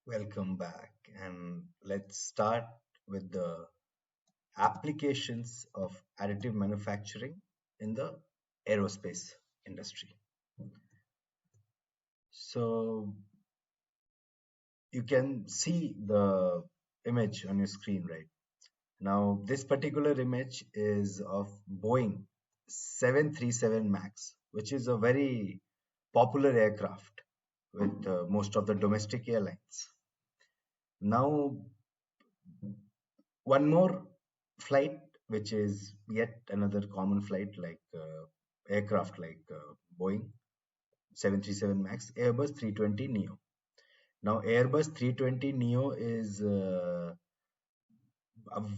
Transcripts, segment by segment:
Welcome back, and let's start with the applications of additive manufacturing in the aerospace industry. So you can see the image on your screen right now. This particular image is of Boeing 737 Max, which is a very popular aircraft with most of the domestic airlines. Now, one more flight, which is yet another common flight like aircraft like Boeing 737 Max, Airbus 320 Neo. Now, Airbus 320 Neo is a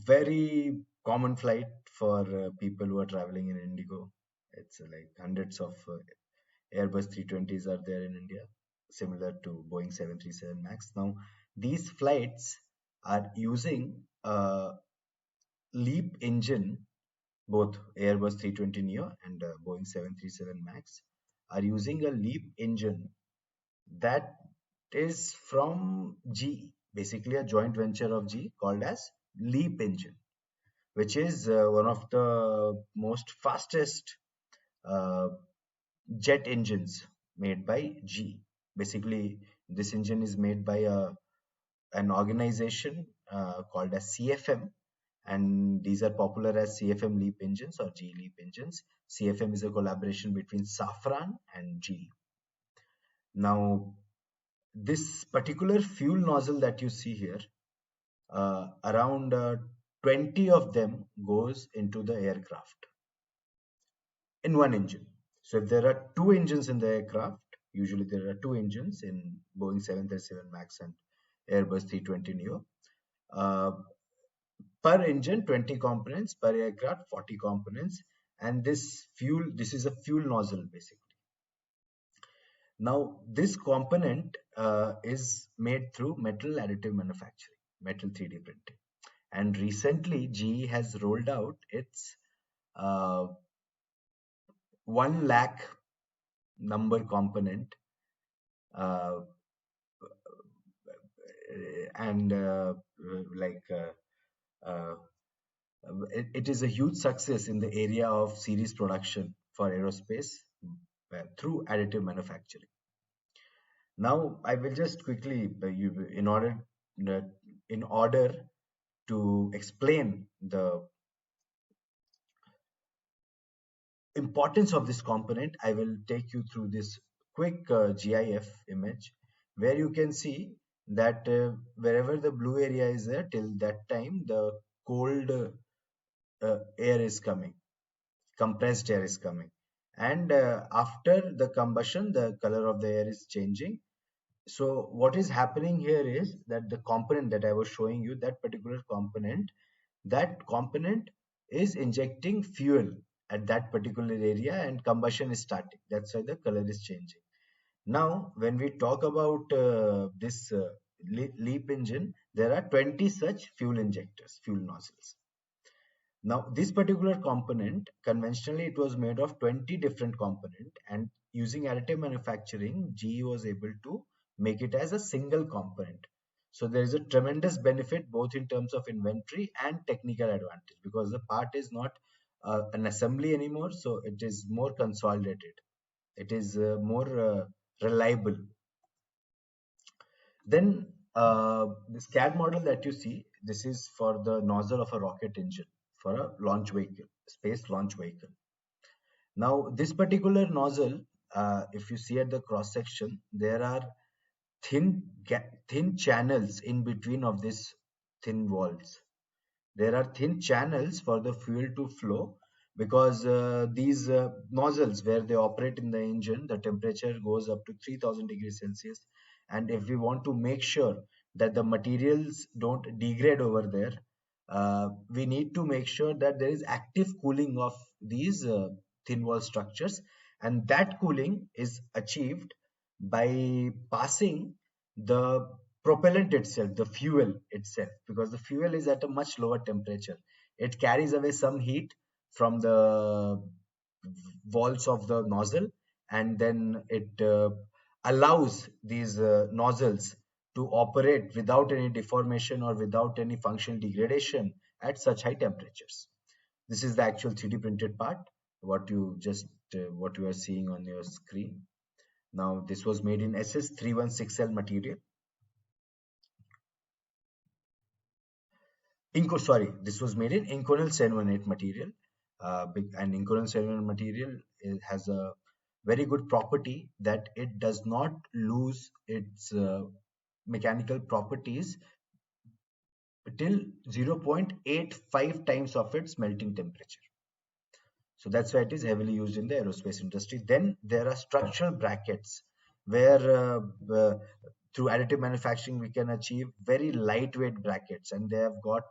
very common flight for people who are traveling in Indigo. It's like hundreds of Airbus 320s are there in India, similar to Boeing 737 Max. Now, these flights are using a LEAP engine. Both Airbus 320 Neo and Boeing 737 Max are using a LEAP engine that is from GE, basically a joint venture of GE called as LEAP engine, which is one of the most fastest uh, jet engines made by GE. Basically, this engine is made by an organization called as CFM, and these are popular as CFM LEAP engines or GE LEAP engines. CFM is a collaboration between Safran and GE. Now, this particular fuel nozzle that you see here, around 20 of them goes into the aircraft in one engine. So if there are two engines in the aircraft, usually there are two engines in Boeing 737 Max and Airbus 320 Neo. Uh, per engine 20 components, per aircraft 40 components, and this is a fuel nozzle basically. Now this component is made through metal additive manufacturing, metal 3D printing, and recently GE has rolled out its uh, 1 lakh number component, uh, and like uh, it is a huge success in the area of series production for aerospace through additive manufacturing. Now, I will just quickly, uh, in order to explain the importance of this component, I will take you through this quick GIF image where you can see that wherever the blue area is there, till that time, the cold air is coming, compressed air is coming. And after the combustion, the color of the air is changing. So what is happening here is that the component that I was showing you, that component is injecting fuel at that particular area and combustion is starting. That's why the color is changing. Now, when we talk about this LEAP engine, there are 20 such fuel injectors, fuel nozzles. Now, this particular component, conventionally, it was made of 20 different components, and using additive manufacturing, GE was able to make it as a single component. So there is a tremendous benefit both in terms of inventory and technical advantage because the part is not an assembly anymore, so it is more consolidated. It is more reliable. Then this CAD model that you see, this is for the nozzle of a rocket engine for a launch vehicle, space launch vehicle. Now, this particular nozzle, if you see at the cross section, there are thin channels in between of these thin walls. There are thin channels for the fuel to flow because these nozzles, where they operate in the engine, the temperature goes up to 3000 degrees Celsius. And if we want to make sure that the materials don't degrade over there, we need to make sure that there is active cooling of these thin wall structures. And that cooling is achieved by passing the propellant itself, the fuel itself, because the fuel is at a much lower temperature. It carries away some heat from the walls of the nozzle, and then it allows these nozzles to operate without any deformation or without any functional degradation at such high temperatures. This is the actual 3D printed part, what you are seeing on your screen. Now, this was made in SS316L material. This was made in Inconel 718 material. And Inconel 718 material has a very good property that it does not lose its mechanical properties till 0.85 times of its melting temperature. So that's why it is heavily used in the aerospace industry. Then there are structural brackets where through additive manufacturing we can achieve very lightweight brackets, and they have got,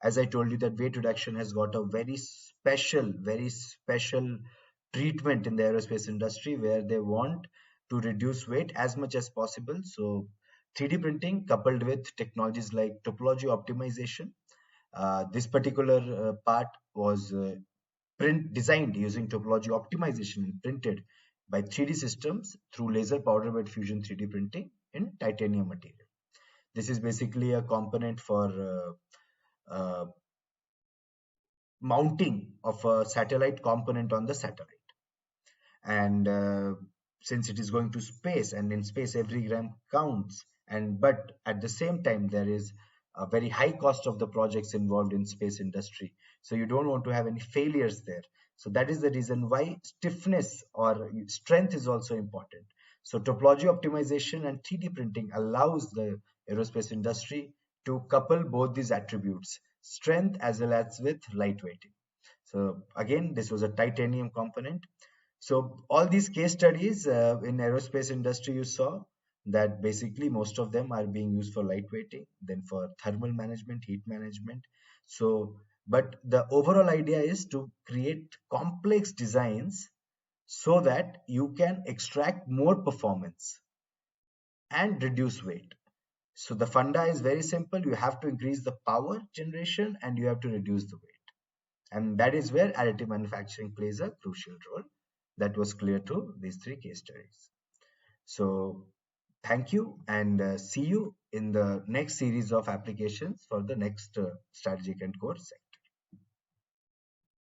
as I told you, that weight reduction has got a very special treatment in the aerospace industry where they want to reduce weight as much as possible. So 3D printing coupled with technologies like topology optimization, this particular part was designed using topology optimization and printed by 3D systems through laser powder bed fusion 3D printing in titanium material. This is basically a component for mounting of a satellite component on the satellite. And since it is going to space, and in space every gram counts, and but at the same time there is a very high cost of the projects involved in space industry, so you don't want to have any failures there. So that is the reason why stiffness or strength is also important. So topology optimization and 3D printing allows the aerospace industry to couple both these attributes, strength as well as with lightweighting. So again, this was a titanium component. So all these case studies in aerospace industry, you saw that basically most of them are being used for lightweighting, then for thermal management, heat management. So, but the overall idea is to create complex designs so that you can extract more performance and reduce weight. So the funda is very simple. You have to increase the power generation and you have to reduce the weight. And that is where additive manufacturing plays a crucial role. That was clear to these three case studies. So thank you, and see you in the next series of applications for the next strategic and core section.